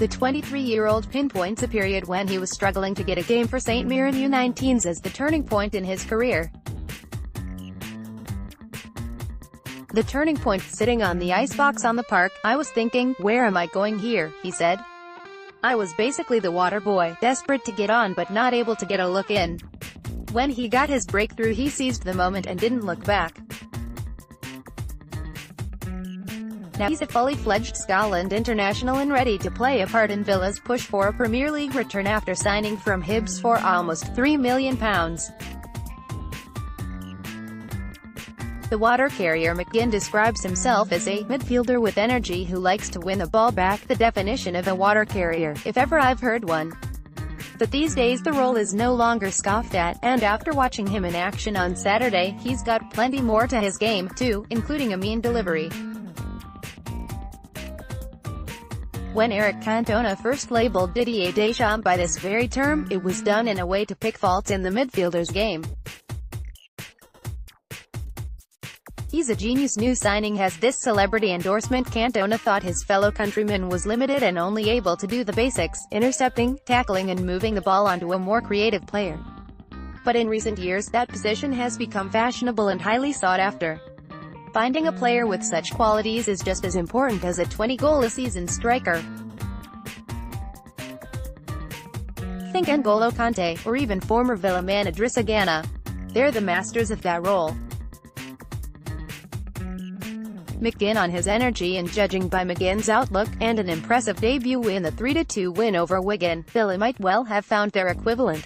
The 23-year-old pinpoints a period when he was struggling to get a game for St Mirren U19s as the turning point in his career. The turning point: sitting on the icebox on the park, I was thinking, where am I going here, he said. I was basically the water boy, desperate to get on but not able to get a look in. When he got his breakthrough, he seized the moment and didn't look back. Now he's a fully fledged Scotland international and ready to play a part in Villa's push for a Premier League return after signing from Hibs for almost £3 million. The water carrier McGinn describes himself as a midfielder with energy who likes to win the ball back, the definition of a water carrier, if ever I've heard one. But these days the role is no longer scoffed at, and after watching him in action on Saturday, he's got plenty more to his game, too, including a mean delivery. When Eric Cantona first labelled Didier Deschamps by this very term, it was done in a way to pick faults in the midfielder's game. He's a genius. New signing has this celebrity endorsement. Cantona thought his fellow countryman was limited and only able to do the basics, intercepting, tackling and moving the ball onto a more creative player. But in recent years, that position has become fashionable and highly sought after. Finding a player with such qualities is just as important as a 20-goal-a-season striker. Think N'Golo Kanté, or even former Villa man Idrissa Gana. They're the masters of that role. McGinn on his energy, and judging by McGinn's outlook, and an impressive debut in the 3-2 win over Wigan, Villa might well have found their equivalent.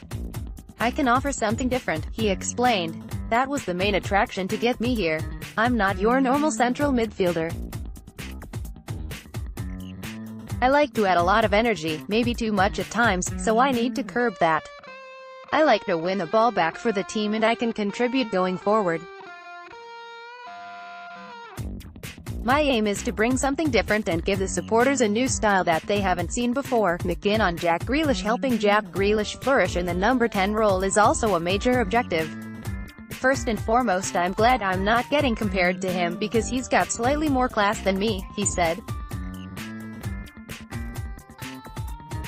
I can offer something different, he explained. That was the main attraction to get me here. I'm not your normal central midfielder. I like to add a lot of energy, maybe too much at times, so I need to curb that. I like to win the ball back for the team and I can contribute going forward. My aim is to bring something different and give the supporters a new style that they haven't seen before. McGinn on Jack Grealish. Helping Jack Grealish flourish in the number 10 role is also a major objective. First and foremost, I'm glad I'm not getting compared to him because he's got slightly more class than me, he said.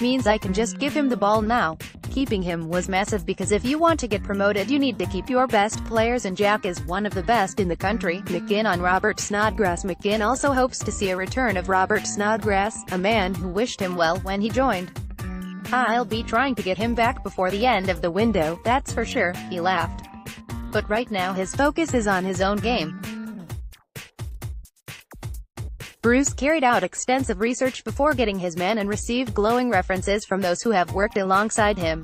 Means I can just give him the ball now. Keeping him was massive because if you want to get promoted you need to keep your best players, and Jack is one of the best in the country. McGinn on Robert Snodgrass. McGinn also hopes to see a return of Robert Snodgrass, a man who wished him well when he joined. I'll be trying to get him back before the end of the window, that's for sure, he laughed. But right now his focus is on his own game. Bruce carried out extensive research before getting his man and received glowing references from those who have worked alongside him.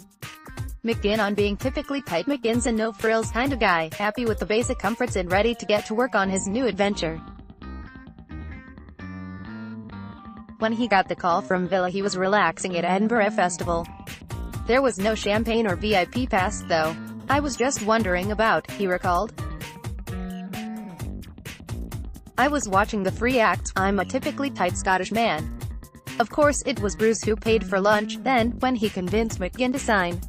McGinn on being typically tight. McGinn's a no-frills kind of guy, happy with the basic comforts and ready to get to work on his new adventure. When he got the call from Villa he was relaxing at Edinburgh Festival. There was no champagne or VIP pass though. I was just wondering about, he recalled. I was watching the free acts. I'm a typically tight Scottish man. Of course it was Bruce who paid for lunch, then, when he convinced McGinn to sign.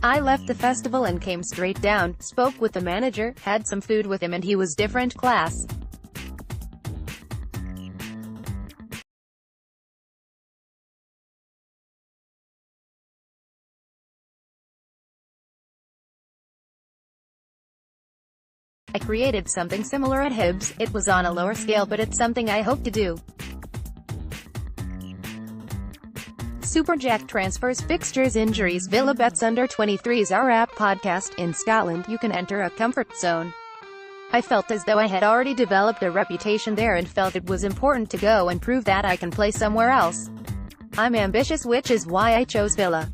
I left the festival and came straight down, spoke with the manager, had some food with him and he was different class. I created something similar at Hibs. It was on a lower scale but it's something I hope to do. Super Jack transfers, fixtures, injuries. Villa bets under 23s. Our app podcast. In Scotland you can enter a comfort zone. I felt as though I had already developed a reputation there and felt it was important to go and prove that I can play somewhere else. I'm ambitious, which is why I chose Villa.